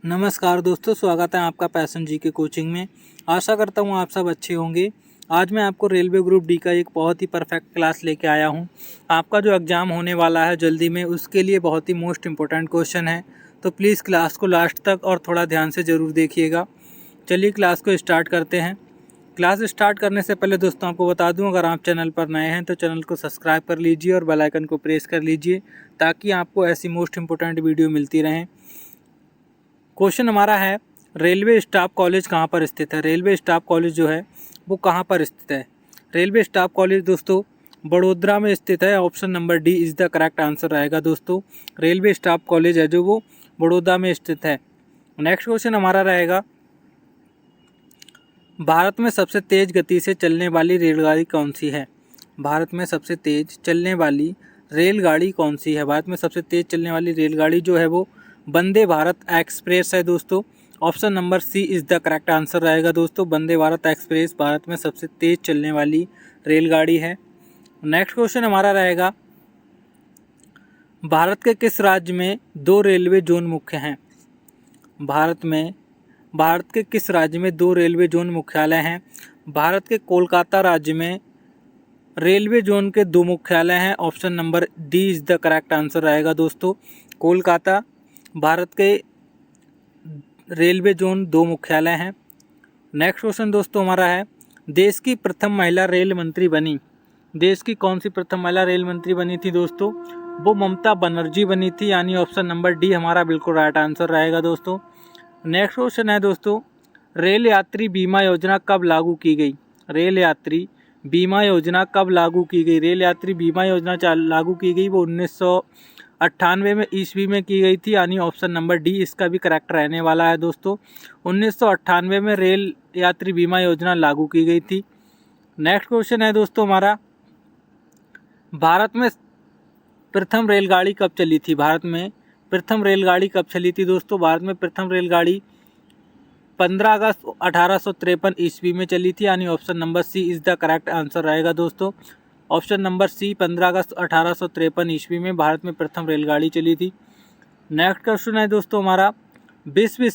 नमस्कार दोस्तों, स्वागत है आपका पैशन जी के कोचिंग में। आशा करता हूँ आप सब अच्छे होंगे। आज मैं आपको रेलवे ग्रुप डी का एक बहुत ही परफेक्ट क्लास लेके आया हूँ। आपका जो एग्ज़ाम होने वाला है जल्दी में, उसके लिए बहुत ही मोस्ट इम्पोर्टेंट क्वेश्चन है, तो प्लीज़ क्लास को लास्ट तक और थोड़ा ध्यान से ज़रूर देखिएगा। चलिए क्लास को स्टार्ट करते हैं। क्लास स्टार्ट करने से पहले दोस्तों आपको बता दूं, अगर आप चैनल पर नए हैं तो चैनल को सब्सक्राइब कर लीजिए और बेल आइकन को प्रेस कर लीजिए, ताकि आपको ऐसी मोस्ट इम्पोर्टेंट वीडियो मिलती रहें। क्वेश्चन हमारा है, रेलवे स्टाफ कॉलेज कहाँ पर स्थित है। रेलवे स्टाफ कॉलेज जो है वो कहाँ पर स्थित है। रेलवे स्टाफ कॉलेज दोस्तों बड़ोदरा में स्थित है। Option number D is the correct answer रहेगा दोस्तों। रेलवे स्टाफ कॉलेज है जो वो बड़ौदा में स्थित है। नेक्स्ट क्वेश्चन हमारा रहेगा, भारत में सबसे तेज़ गति से चलने वाली रेलगाड़ी कौन सी है। भारत में सबसे तेज़ चलने वाली रेलगाड़ी कौन सी है। भारत में सबसे तेज़ चलने वाली रेलगाड़ी जो है वो वंदे भारत एक्सप्रेस है दोस्तों। Option number C is the correct answer रहेगा दोस्तों। वंदे भारत एक्सप्रेस भारत में सबसे तेज़ चलने वाली रेलगाड़ी है। नेक्स्ट क्वेश्चन हमारा रहेगा, भारत के किस राज्य में 2 रेलवे जोन मुख्य हैं। भारत के किस राज्य में 2 रेलवे जोन मुख्यालय हैं। भारत के कोलकाता राज्य में रेलवे जोन के 2 मुख्यालय हैं। Option number D is the correct answer रहेगा दोस्तों। कोलकाता भारत के रेलवे जोन 2 मुख्यालय हैं। नेक्स्ट क्वेश्चन दोस्तों हमारा है, देश की प्रथम महिला रेल मंत्री बनी। देश की कौन सी प्रथम महिला रेल मंत्री बनी थी दोस्तों। वो ममता बनर्जी बनी थी, यानी ऑप्शन नंबर डी हमारा बिल्कुल राइट आंसर रहेगा दोस्तों। नेक्स्ट क्वेश्चन है दोस्तों, रेल यात्री बीमा योजना कब लागू की गई। रेल यात्री बीमा योजना कब लागू की गई। रेल यात्री बीमा योजना लागू की गई वो 1998 में ईस्वी में की गई थी, यानी ऑप्शन नंबर डी इसका भी करेक्ट रहने वाला है दोस्तों। 1998 में रेल यात्री बीमा योजना लागू की गई थी। नेक्स्ट क्वेश्चन है दोस्तों हमारा, भारत में प्रथम रेलगाड़ी कब चली थी। भारत में प्रथम रेलगाड़ी कब चली थी दोस्तों। भारत में प्रथम रेलगाड़ी 15 अगस्त 1853 ईस्वी में चली थी, यानी option number C is the correct answer रहेगा दोस्तों। ऑप्शन नंबर सी 15 अगस्त 1853 ईस्वी में भारत में प्रथम रेलगाड़ी चली थी। नेक्स्ट क्वेश्चन है दोस्तों हमारा, विश्व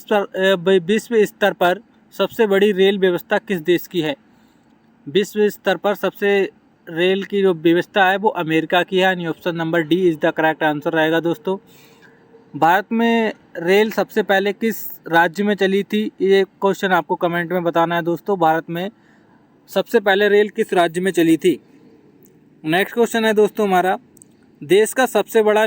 स्तर पर सबसे बड़ी रेल व्यवस्था किस देश की है। विश्व स्तर पर सबसे रेल की जो व्यवस्था है वो अमेरिका की है, यानी option number D is the correct answer रहेगा दोस्तों। भारत में रेल सबसे पहले किस राज्य में चली थी, ये क्वेश्चन आपको कमेंट में बताना है दोस्तों। भारत में सबसे पहले रेल किस राज्य में चली थी। नेक्स्ट क्वेश्चन है दोस्तों हमारा, देश का सबसे बड़ा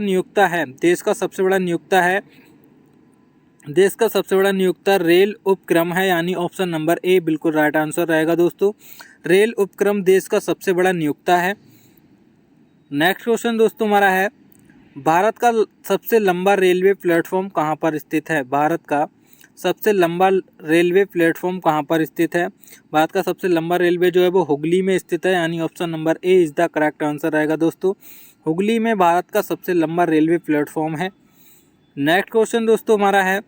नियोक्ता रेल उपक्रम है, यानी ऑप्शन नंबर ए बिल्कुल राइट आंसर रहेगा दोस्तों। रेल उपक्रम देश का सबसे बड़ा नियोक्ता है। नेक्स्ट क्वेश्चन दोस्तों हमारा है, भारत का सबसे लंबा रेलवे प्लेटफॉर्म कहाँ पर स्थित है। भारत का सबसे लंबा रेलवे प्लेटफॉर्म कहाँ पर स्थित है। भारत का सबसे लंबा रेलवे जो है वो हुगली में स्थित है, यानी option number A is the correct answer रहेगा दोस्तों। हुगली में भारत का सबसे लंबा रेलवे प्लेटफॉर्म है। नेक्स्ट क्वेश्चन दोस्तों हमारा है,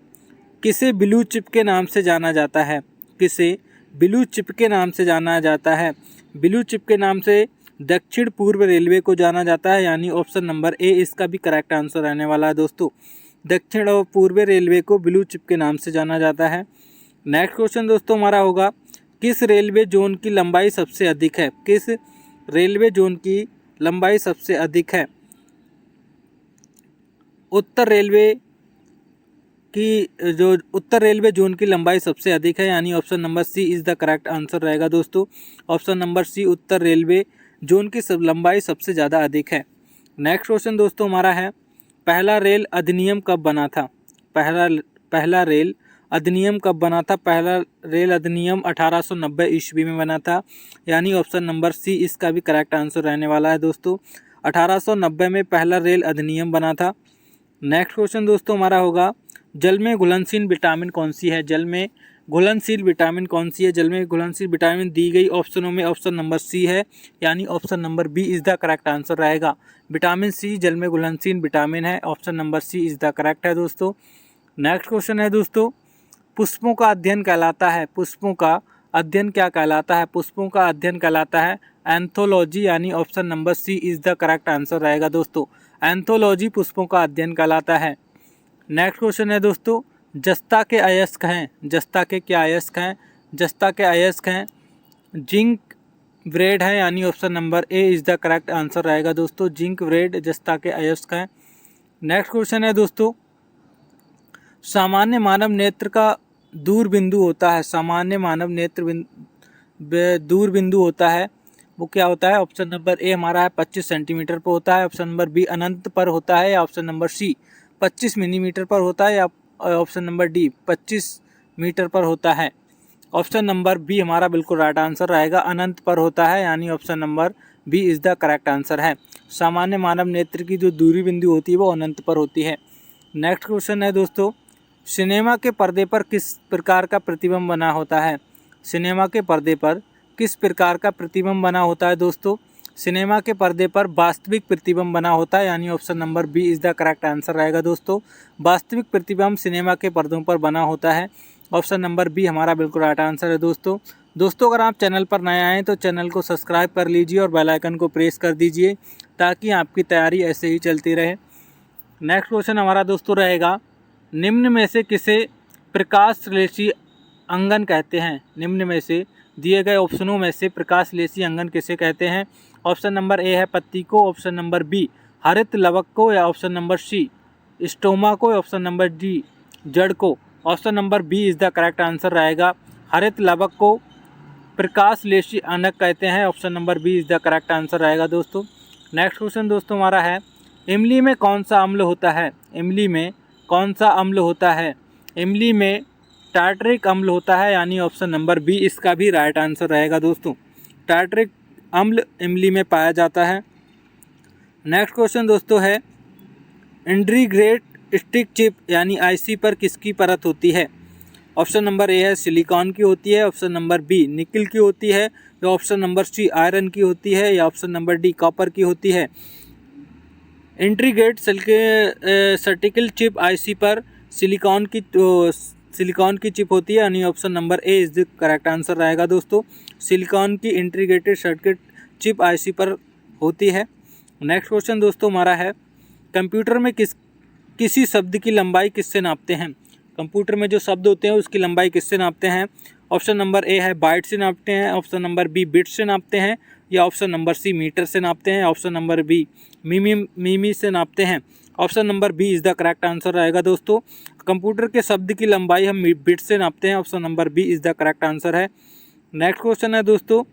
किसे ब्लू चिप के नाम से जाना जाता है। किसे ब्लू चिप के नाम से जाना जाता है। ब्लू चिप के नाम से दक्षिण पूर्व रेलवे को जाना जाता है, यानी ऑप्शन नंबर ए इसका भी करेक्ट आंसर रहने वाला है दोस्तों। दक्षिण और पूर्व रेलवे को ब्लू चिप के नाम से जाना जाता है। नेक्स्ट क्वेश्चन दोस्तों हमारा होगा, किस रेलवे जोन की लंबाई सबसे अधिक है। किस रेलवे जोन की लंबाई सबसे अधिक है। उत्तर रेलवे जोन की लंबाई सबसे अधिक है, यानी option number C is the correct answer रहेगा दोस्तों। ऑप्शन नंबर सी उत्तर रेलवे जोन की लंबाई सबसे ज़्यादा अधिक है। नेक्स्ट क्वेश्चन दोस्तों हमारा है, पहला रेल अधिनियम कब बना था। पहला रेल अधिनियम कब बना था। पहला रेल अधिनियम 1890 ईस्वी में बना था, यानी ऑप्शन नंबर सी इसका भी करेक्ट आंसर रहने वाला है दोस्तों। 1890 में पहला रेल अधिनियम बना था। नेक्स्ट क्वेश्चन दोस्तों हमारा होगा, जल में घुलनशील विटामिन कौन सी है। जल में घुलनशील विटामिन कौन सी है। जल में घुलनशील विटामिन दी गई ऑप्शनों में ऑप्शन नंबर सी है, यानी option number B is the correct answer रहेगा। विटामिन सी जल में घुलनशील विटामिन है, option number C is the correct है दोस्तों। नेक्स्ट क्वेश्चन है दोस्तों, पुष्पों का अध्ययन कहलाता है। पुष्पों का अध्ययन क्या कहलाता है। पुष्पों का अध्ययन कहलाता है एंथोलॉजी, यानी option number C is the correct answer रहेगा दोस्तों। एंथोलॉजी पुष्पों का अध्ययन कहलाता है। नेक्स्ट क्वेश्चन है दोस्तों, जस्ता के अयस्क हैं, जस्ता के क्या अयस्क हैं, जस्ता के अयस्क हैं। जिंक ब्रेड है, यानी option number A is the correct answer रहेगा दोस्तों। जिंक ब्रेड जस्ता के अयस्क हैं। नेक्स्ट क्वेश्चन है दोस्तों, सामान्य मानव नेत्र का दूर बिंदु होता है, सामान्य मानव नेत्र दूर बिंदु होता है, वो क्या होता है? ऑप्शन नंबर ए हमारा है 25 सेंटीमीटर पर होता है, ऑप्शन नंबर बी अनंत पर होता है, या ऑप्शन नंबर सी 25 मिलीमीटर पर होता है, या ऑप्शन नंबर डी 25 मीटर पर होता है। ऑप्शन नंबर बी हमारा बिल्कुल राइट आंसर रहेगा, अनंत पर होता है, यानी option number B is the correct answer है। सामान्य मानव नेत्र की जो दूरी बिंदु होती है वो अनंत पर होती है। नेक्स्ट क्वेश्चन है दोस्तों, सिनेमा के पर्दे पर किस प्रकार का प्रतिबिंब बना होता है? सिनेमा के पर्दे पर किस प्रकार का प्रतिबिंब बना होता है दोस्तों? सिनेमा के पर्दे पर वास्तविक प्रतिबिंब बना होता है, यानी option number B is the correct answer रहेगा दोस्तों। वास्तविक प्रतिबिंब सिनेमा के पर्दों पर बना होता है, ऑप्शन नंबर बी हमारा बिल्कुल राइट आंसर है दोस्तों अगर आप चैनल पर नए आएँ तो चैनल को सब्सक्राइब कर लीजिए और बेल आइकन को प्रेस कर दीजिए ताकि आपकी तैयारी ऐसे ही चलती रहे। नेक्स्ट क्वेश्चन हमारा दोस्तों रहेगा, निम्न में से किसे प्रकाशलेशी अंगन कहते हैं? निम्न में से दिए गए ऑप्शनों में से प्रकाशलेशी अंगन किसे कहते हैं? ऑप्शन नंबर ए है पत्ती को, ऑप्शन नंबर बी हरित लवक को, या ऑप्शन नंबर सी स्टोमा को, ऑप्शन नंबर डी जड़ को। Option number B is the correct answer रहेगा, हरित लवक को प्रकाशलेशी अंगक कहते हैं, option number B is the correct answer रहेगा दोस्तों। नेक्स्ट क्वेश्चन दोस्तों हमारा है, इमली में कौन सा अम्ल होता है? इमली में कौन सा अम्ल होता है? इमली में टार्टरिक अम्ल होता है, यानी ऑप्शन नंबर बी इसका भी राइट आंसर रहेगा दोस्तों। टार्टरिक अम्ल इमली में पाया जाता है। नेक्स्ट क्वेश्चन दोस्तों है, इंटीग्रेटेड स्टिक चिप यानी आईसी पर किसकी परत होती है? ऑप्शन नंबर ए है सिलिकॉन की होती है, ऑप्शन नंबर बी निकल की होती है, या ऑप्शन नंबर सी आयरन की होती है, या ऑप्शन नंबर डी कॉपर की होती है। इंटीग्रेटेड सर्टिकल चिप आईसी पर सिलिकॉन की चिप होती है, यानी option number A is the correct answer रहेगा दोस्तों। सिलिकॉन की इंटीग्रेटेड सर्किट चिप आईसी पर होती है। नेक्स्ट क्वेश्चन दोस्तों हमारा है, कंप्यूटर में किसी शब्द की लंबाई किससे नापते हैं? कंप्यूटर में जो शब्द होते हैं उसकी लंबाई किससे नापते हैं? ऑप्शन नंबर ए है बाइट से नापते हैं, ऑप्शन नंबर बी बिट से नापते हैं, या ऑप्शन नंबर सी मीटर से नापते हैं, ऑप्शन नंबर बी मिमी से नापते हैं। Option number B is the correct answer रहेगा दोस्तों। कंप्यूटर के शब्द की लंबाई हम बिट से नापते हैं, option number B is the correct answer है। नेक्स्ट क्वेश्चन है दोस्तों,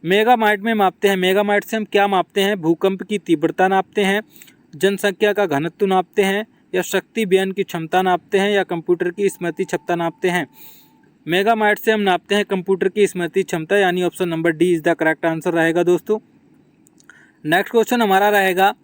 मेगामाइट में मापते हैं, मेगामाइट से हम क्या मापते हैं? भूकंप की तीव्रता नापते हैं, जनसंख्या का घनत्व नापते हैं, या शक्ति व्ययन की क्षमता नापते हैं, या कंप्यूटर की स्मृति क्षमता नापते हैं। मेगामाइट से हम नापते हैं कंप्यूटर की स्मृति क्षमता, यानी option number D is the correct answer रहेगा दोस्तों। नेक्स्ट क्वेश्चन हमारा रहेगा,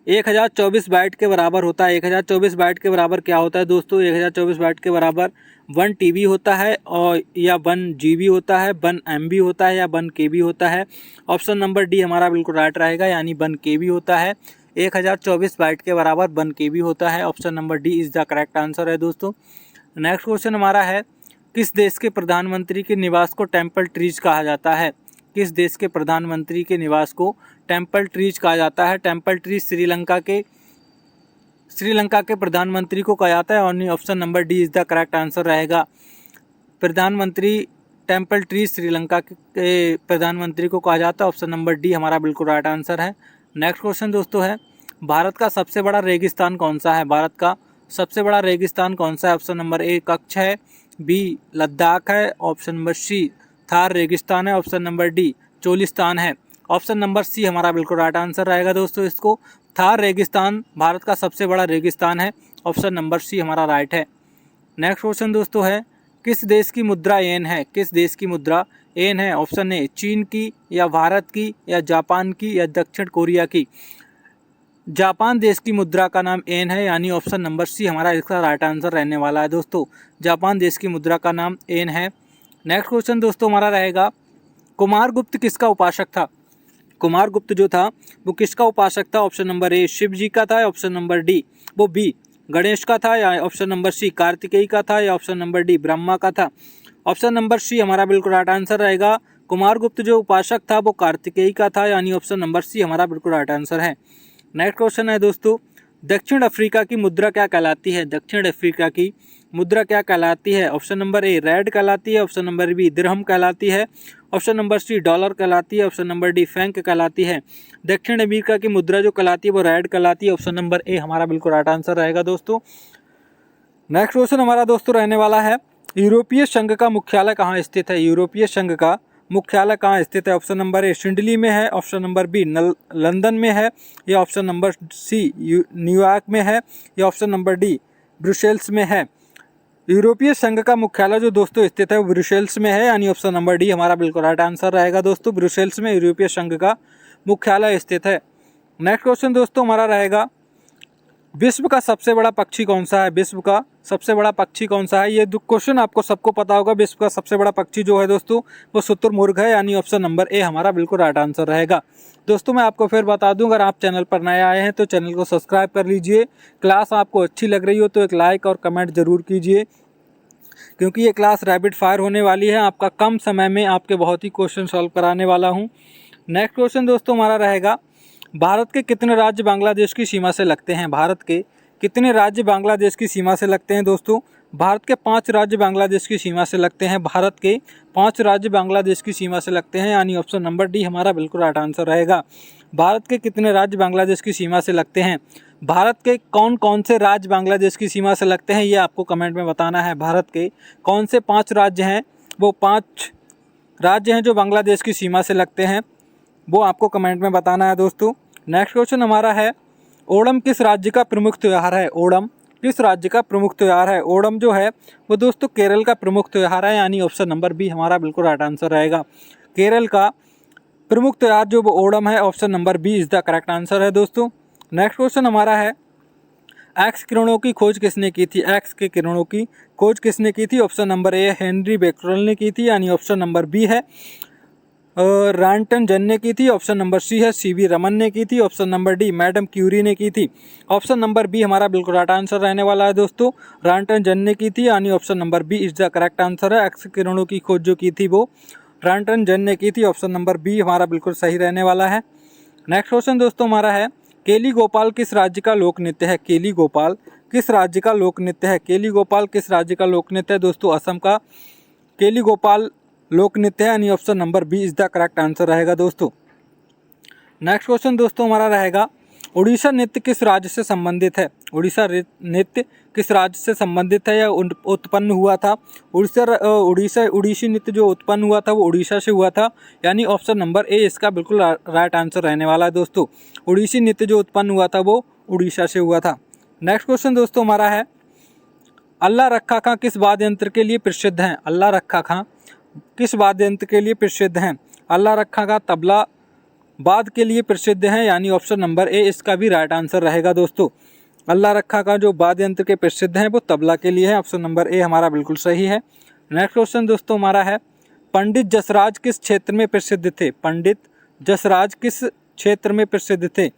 1024 बाइट के बराबर होता है। 1024 बाइट के बराबर क्या होता है दोस्तों? 1024 बाइट के बराबर 1 TB होता है, और या 1 GB होता है, 1 MB होता है, या 1 KB होता है। ऑप्शन नंबर डी हमारा बिल्कुल राइट रहेगा, यानी 1 KB होता है। 1024 बाइट के बराबर 1 KB होता है, option number D is the correct answer है दोस्तों। नेक्स्ट क्वेश्चन हमारा है, किस देश के प्रधानमंत्री के निवास को टेम्पल ट्रीज कहा जाता है? किस देश के प्रधानमंत्री के निवास को टेम्पल ट्रीज कहा जाता है? टेम्पल ट्रीज श्रीलंका के प्रधानमंत्री को कहा जाता है, और option number D is the correct answer रहेगा। प्रधानमंत्री टेम्पल ट्रीज श्रीलंका के प्रधानमंत्री को कहा जाता है, ऑप्शन नंबर डी हमारा बिल्कुल राइट आंसर है। नेक्स्ट क्वेश्चन दोस्तों है, भारत का सबसे बड़ा रेगिस्तान कौन सा है? भारत का सबसे बड़ा रेगिस्तान कौन सा है? ऑप्शन नंबर ए कच्छ है, बी लद्दाख है, ऑप्शन नंबर सी थार रेगिस्तान है, ऑप्शन नंबर डी चोलिस्तान है। ऑप्शन नंबर सी हमारा बिल्कुल राइट आंसर रहेगा दोस्तों। इसको थार रेगिस्तान भारत का सबसे बड़ा रेगिस्तान है, ऑप्शन नंबर सी हमारा राइट है। नेक्स्ट क्वेश्चन दोस्तों है, किस देश की मुद्रा येन है? किस देश की मुद्रा येन है? ऑप्शन ए चीन की, या भारत की, या जापान की, या दक्षिण कोरिया की। जापान देश की मुद्रा का नाम येन है, यानी ऑप्शन नंबर सी हमारा इसका राइट आंसर रहने वाला है दोस्तों। जापान देश की मुद्रा का नाम येन है। नेक्स्ट क्वेश्चन दोस्तों हमारा रहेगा, कुमारगुप्त किसका उपासक था? कुमारगुप्त जो था वो किसका उपासक था? ऑप्शन नंबर ए शिव जी का था, ऑप्शन नंबर डी वो बी गणेश का था, या ऑप्शन नंबर सी कार्तिकेय का था, या ऑप्शन नंबर डी ब्रह्मा का था। ऑप्शन नंबर सी हमारा बिल्कुल राइट आंसर रहेगा। कुमारगुप्त जो उपासक था वो कार्तिकेय का था, यानी ऑप्शन नंबर सी हमारा बिल्कुल राइट आंसर है। नेक्स्ट क्वेश्चन है दोस्तों, दक्षिण अफ्रीका की मुद्रा क्या कहलाती है? दक्षिण अफ्रीका की मुद्रा क्या कहलाती है? ऑप्शन नंबर ए रैड कहलाती है, ऑप्शन नंबर बी दिरहम कहलाती है, ऑप्शन नंबर सी डॉलर कहलाती है, ऑप्शन नंबर डी फ्रैंक कहलाती है। दक्षिण अमेरिका की मुद्रा जो कहलाती है वो रैड कहलाती है। ऑप्शन नंबर ए हमारा बिल्कुल राइट आंसर रहेगा दोस्तों। नेक्स्ट क्वेश्चन हमारा दोस्तों रहने वाला है, यूरोपीय संघ का मुख्यालय कहाँ स्थित है? यूरोपीय संघ का मुख्यालय कहाँ स्थित है? ऑप्शन नंबर ए सिडनी में है, ऑप्शन नंबर बी लंदन में है, या ऑप्शन नंबर सी न्यूयॉर्क में है, या ऑप्शन नंबर डी ब्रुसेल्स में है। यूरोपीय संघ का मुख्यालय जो दोस्तों स्थित है वो ब्रुसेल्स में है, यानी ऑप्शन नंबर डी हमारा बिल्कुल राइट आंसर रहेगा दोस्तों। ब्रुसेल्स में यूरोपीय संघ का मुख्यालय स्थित है। नेक्स्ट क्वेश्चन दोस्तों हमारा रहेगा, विश्व का सबसे बड़ा पक्षी कौन सा है? विश्व का सबसे बड़ा पक्षी कौन सा है? ये क्वेश्चन आपको सबको पता होगा। विश्व का सबसे बड़ा पक्षी जो है दोस्तों वो शुतुरमुर्ग है, यानी ऑप्शन नंबर ए हमारा बिल्कुल राइट आंसर रहेगा। दोस्तों मैं आपको फिर बता दूं, अगर आप चैनल पर नए आए हैं तो चैनल को सब्सक्राइब कर लीजिए। क्लास आपको अच्छी लग रही हो तो एक लाइक और कमेंट जरूर कीजिए, क्योंकि ये क्लास रैपिड फायर होने वाली है। आपका कम समय में आपके बहुत ही क्वेश्चन सॉल्व कराने वाला हूँ। नेक्स्ट क्वेश्चन दोस्तों हमारा रहेगा, भारत के कितने राज्य बांग्लादेश की सीमा से लगते हैं? भारत के कितने राज्य बांग्लादेश की सीमा से लगते हैं दोस्तों? भारत के 5 राज्य बांग्लादेश की सीमा से लगते हैं। भारत के 5 राज्य बांग्लादेश की सीमा से लगते हैं, यानी ऑप्शन नंबर डी हमारा बिल्कुल राइट आंसर रहेगा। भारत के कितने राज्य बांग्लादेश की सीमा से लगते हैं? भारत के कौन कौन से राज्य बांग्लादेश की सीमा से लगते हैं ये आपको कमेंट में बताना है। भारत के कौन से 5 राज्य हैं, वो 5 राज्य हैं जो बांग्लादेश की सीमा से लगते हैं, वो आपको कमेंट में बताना है दोस्तों। नेक्स्ट क्वेश्चन हमारा है, ओणम किस राज्य का प्रमुख त्यौहार है? ओणम किस राज्य का प्रमुख त्यौहार है? ओणम जो है वो दोस्तों केरल का प्रमुख त्यौहार है, यानी ऑप्शन नंबर बी हमारा बिल्कुल राइट आंसर रहेगा। केरल का प्रमुख त्यौहार जो वो ओणम है, option number B is the correct answer है दोस्तों। नेक्स्ट क्वेश्चन हमारा है, एक्स किरणों की खोज किसने की थी? एक्स के किरणों की खोज किसने की थी? Option number A Henry Becquerel ने की थी, यानी ऑप्शन नंबर बी है रॉन्टन जन ने की थी, ऑप्शन नंबर सी है सीवी रमन ने की थी, option number D madam Curie ने की थी। ऑप्शन नंबर बी हमारा बिल्कुल राइट आंसर रहने वाला है दोस्तों, रॉन्टन जन ने की थी, यानी option number B is the correct answer है। एक्स किरणों की खोज जो की थी वो रॉन्टन जन ने की थी, ऑप्शन नंबर बी हमारा बिल्कुल सही रहने वाला है। नेक्स्ट क्वेश्चन दोस्तों हमारा है, केली गोपाल किस राज्य का लोक नृत्य है? केली गोपाल किस राज्य का लोक नृत्य है? केली गोपाल किस राज्य का लोक नृत्य है दोस्तों? असम का केली गोपाल लोक नृत्य है, यानी option number B is the correct answer रहेगा दोस्तों। नेक्स्ट क्वेश्चन दोस्तों हमारा रहेगा, उड़ीसा नृत्य किस राज्य से संबंधित है? उड़ीसा नृत्य किस राज्य से संबंधित है या उत्पन्न हुआ था? उड़ीसी नृत्य जो उत्पन्न हुआ था वो उड़ीसा से हुआ था, यानी ऑप्शन नंबर ए इसका बिल्कुल राइट आंसर रहने वाला है दोस्तों। उड़ीसी नृत्य जो उत्पन्न हुआ था वो उड़ीसा से हुआ था। नेक्स्ट क्वेश्चन दोस्तों हमारा है, अल्लाह रखा खां किस वाद्य यंत्र के लिए प्रसिद्ध हैं? अल्लाह रखा खां किस वाद्य यंत्र के लिए प्रसिद्ध हैं? अल्लाह रखा खां तबला बाद के लिए प्रसिद्ध हैं, यानी ऑप्शन नंबर ए इसका भी राइट आंसर रहेगा दोस्तों। अल्लाह रखा का जो वाद्य यंत्र के प्रसिद्ध हैं वो तबला के लिए है, ऑप्शन नंबर ए हमारा बिल्कुल सही है। नेक्स्ट क्वेश्चन दोस्तों हमारा है, पंडित जसराज किस क्षेत्र में प्रसिद्ध थे? पंडित जसराज किस क्षेत्र में प्रसिद्ध थे?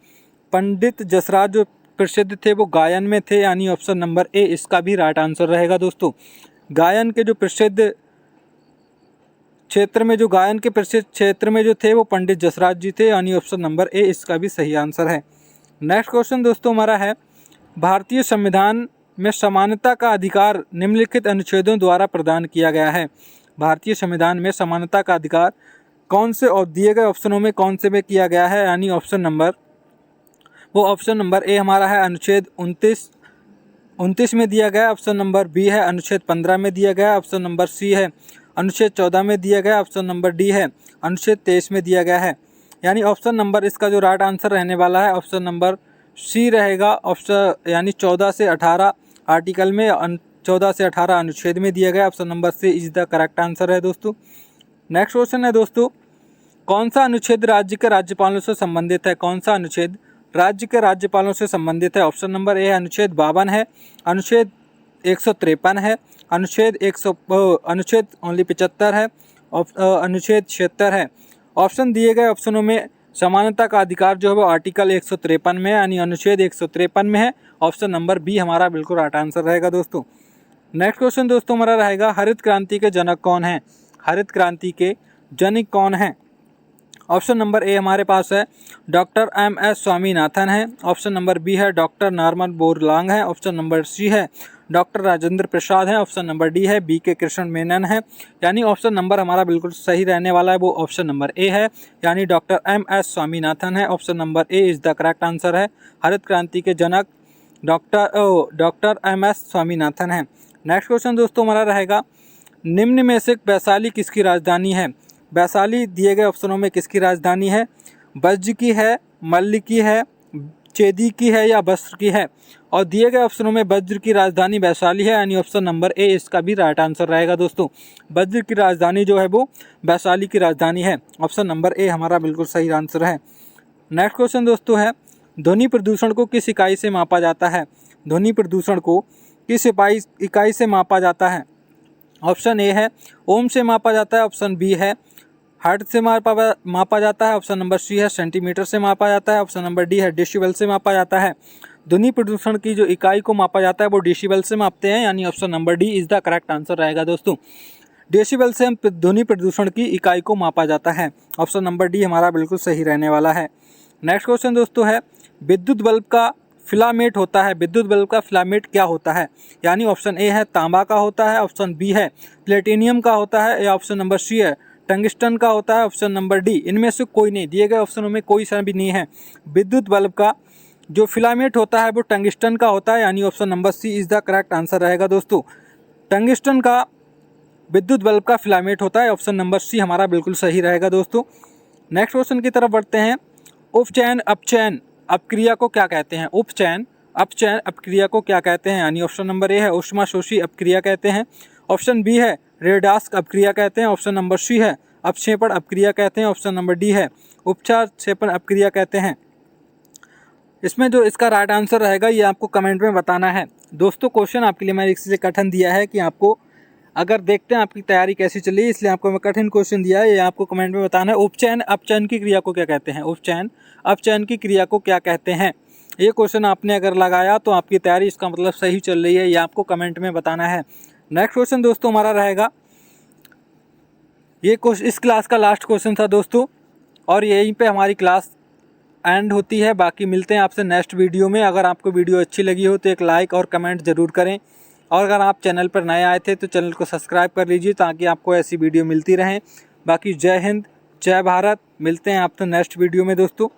पंडित जसराज जो प्रसिद्ध थे वो गायन में थे, यानी ऑप्शन नंबर ए इसका भी राइट आंसर रहेगा दोस्तों। गायन के जो प्रसिद्ध क्षेत्र में जो गायन के प्रसिद्ध क्षेत्र में जो थे वो पंडित जसराज जी थे, यानी ऑप्शन नंबर ए इसका भी सही आंसर है। नेक्स्ट क्वेश्चन दोस्तों हमारा है, भारतीय संविधान में समानता का अधिकार निम्नलिखित अनुच्छेदों द्वारा प्रदान किया गया है। भारतीय संविधान में समानता का अधिकार कौन से और दिए गए ऑप्शनों में कौन से में किया गया है, यानी ऑप्शन नंबर ए हमारा है अनुच्छेद 29 में दिया गया, ऑप्शन नंबर बी है अनुच्छेद 15 में दिया गया, ऑप्शन नंबर सी है अनुच्छेद 14 में दिया गया, ऑप्शन नंबर डी है अनुच्छेद 23 में दिया गया है, यानी ऑप्शन नंबर इसका जो राइट आंसर रहने वाला है ऑप्शन नंबर सी रहेगा। ऑप्शन यानी 14 से 18 आर्टिकल में 14 से 18 अनुच्छेद में दिया गया, option number C is the correct answer है दोस्तों। नेक्स्ट क्वेश्चन है दोस्तों, कौन सा अनुच्छेद राज्य के राज्यपालों से संबंधित है? कौन सा अनुच्छेद राज्य के राज्यपालों से संबंधित है? ऑप्शन नंबर ए अनुच्छेद 52 है, अनुच्छेद 153 है, अनुच्छेद 75 है, अनुच्छेद 76 है। ऑप्शन दिए गए ऑप्शनों में समानता का अधिकार जो है वो आर्टिकल 153 में यानी अनुच्छेद 153 में है, ऑप्शन नंबर बी हमारा बिल्कुल राइट आंसर रहेगा दोस्तों। नेक्स्ट क्वेश्चन दोस्तों हमारा रहेगा, हरित क्रांति के जनक कौन हैं? हरित क्रांति के जनक कौन हैं? ऑप्शन नंबर ए हमारे पास है डॉक्टर एम.एस. स्वामीनाथन है। ऑप्शन नंबर बी है डॉक्टर नॉर्मन बोरलांग है। ऑप्शन नंबर सी है डॉक्टर राजेंद्र प्रसाद है। ऑप्शन नंबर डी है बी.के. कृष्ण मेनन है। यानी ऑप्शन नंबर हमारा बिल्कुल सही रहने वाला है, वो ऑप्शन नंबर ए है, यानी डॉक्टर एम.एस. स्वामीनाथन है। Option number A is the correct answer है। हरित क्रांति के जनक डॉक्टर एम.एस. स्वामीनाथन है। नेक्स्ट क्वेश्चन दोस्तों हमारा रहेगा, निम्न में से वैशाली किसकी राजधानी है? वैशाली दिए गए ऑप्शनों में किसकी राजधानी है? बज्र की है, मल्ल की है, चेदी की है या बस्त्र की है? और दिए गए ऑप्शनों में वज्र की राजधानी वैशाली है, यानी ऑप्शन नंबर ए इसका भी राइट आंसर रहेगा दोस्तों। वज्र की राजधानी जो है वो वैशाली की राजधानी है। ऑप्शन नंबर ए हमारा बिल्कुल सही आंसर है। नेक्स्ट क्वेश्चन दोस्तों है, ध्वनि प्रदूषण को किस इकाई से मापा जाता है? ध्वनि प्रदूषण को किस इकाई से मापा जाता है? ऑप्शन ए है ओम से मापा जाता है। ऑप्शन बी है हर्ट्ज से मापा जाता है। ऑप्शन नंबर सी है सेंटीमीटर से मापा जाता है। ऑप्शन नंबर डी है डेसिबल से मापा जाता है। ध्वनि प्रदूषण की जो इकाई को मापा जाता है वो डेसिबल से मापते हैं, यानी option number D is the correct answer रहेगा दोस्तों। डेसिबल से ध्वनि प्रदूषण की इकाई को मापा जाता है। ऑप्शन नंबर डी हमारा बिल्कुल सही रहने वाला है। नेक्स्ट क्वेश्चन दोस्तों है, विद्युत बल्ब का फिलामेंट होता है, विद्युत बल्ब का फिलामेंट क्या होता है? यानी ऑप्शन ए है तांबा का होता है। ऑप्शन बी है प्लेटिनियम का होता है, या ऑप्शन नंबर सी है टंगस्टन का होता है। ऑप्शन नंबर डी इनमें से कोई नहीं, दिए गए ऑप्शनों में कोई सा भी नहीं है। विद्युत बल्ब का जो फिलामेंट होता है वो टंगस्टन का होता है, यानी option number C is the correct answer रहेगा दोस्तों। टंगस्टन का विद्युत बल्ब का फिलामेंट होता है। ऑप्शन नंबर सी हमारा बिल्कुल सही रहेगा दोस्तों। नेक्स्ट क्वेश्चन की तरफ बढ़ते हैं, उपचयन अपचयन अपक्रिया को क्या कहते हैं? उपचयन अपचयन अपक्रिया को क्या कहते हैं? यानी ऑप्शन नंबर ए है ऊष्माशोषी अपक्रिया कहते हैं। ऑप्शन बी है रेडास्क अपक्रिया कहते हैं। ऑप्शन नंबर सी है अपक्षेपण अपक्रिया कहते हैं। ऑप्शन नंबर डी है उपचार क्षेपण अपक्रिया कहते हैं। इसमें जो इसका राइट आंसर रहेगा ये आपको कमेंट में बताना है दोस्तों। क्वेश्चन आपके लिए मैंने इसलिए कठिन दिया है कि आपको अगर देखते हैं आपकी तैयारी कैसी चली, इसलिए आपको मैं कठिन क्वेश्चन दिया है, ये आपको कमेंट में बताना है। उपचयन अपचयन की क्रिया को क्या कहते हैं? उपचयन अपचयन की क्रिया को क्या कहते हैं? ये क्वेश्चन आपने अगर लगाया तो आपकी तैयारी इसका मतलब सही चल रही है, ये आपको कमेंट में बताना है। नेक्स्ट क्वेश्चन दोस्तों हमारा रहेगा, ये इस क्लास का लास्ट क्वेश्चन था दोस्तों, और यहीं पे हमारी क्लास एंड होती है। बाकी मिलते हैं आपसे नेक्स्ट वीडियो में। अगर आपको वीडियो अच्छी लगी हो तो एक लाइक और कमेंट ज़रूर करें, और अगर आप चैनल पर नए आए थे तो चैनल को सब्सक्राइब कर लीजिए ताकि आपको ऐसी वीडियो मिलती रहें। बाकी जय हिंद, जय भारत, मिलते हैं आपसे नेक्स्ट वीडियो में दोस्तों।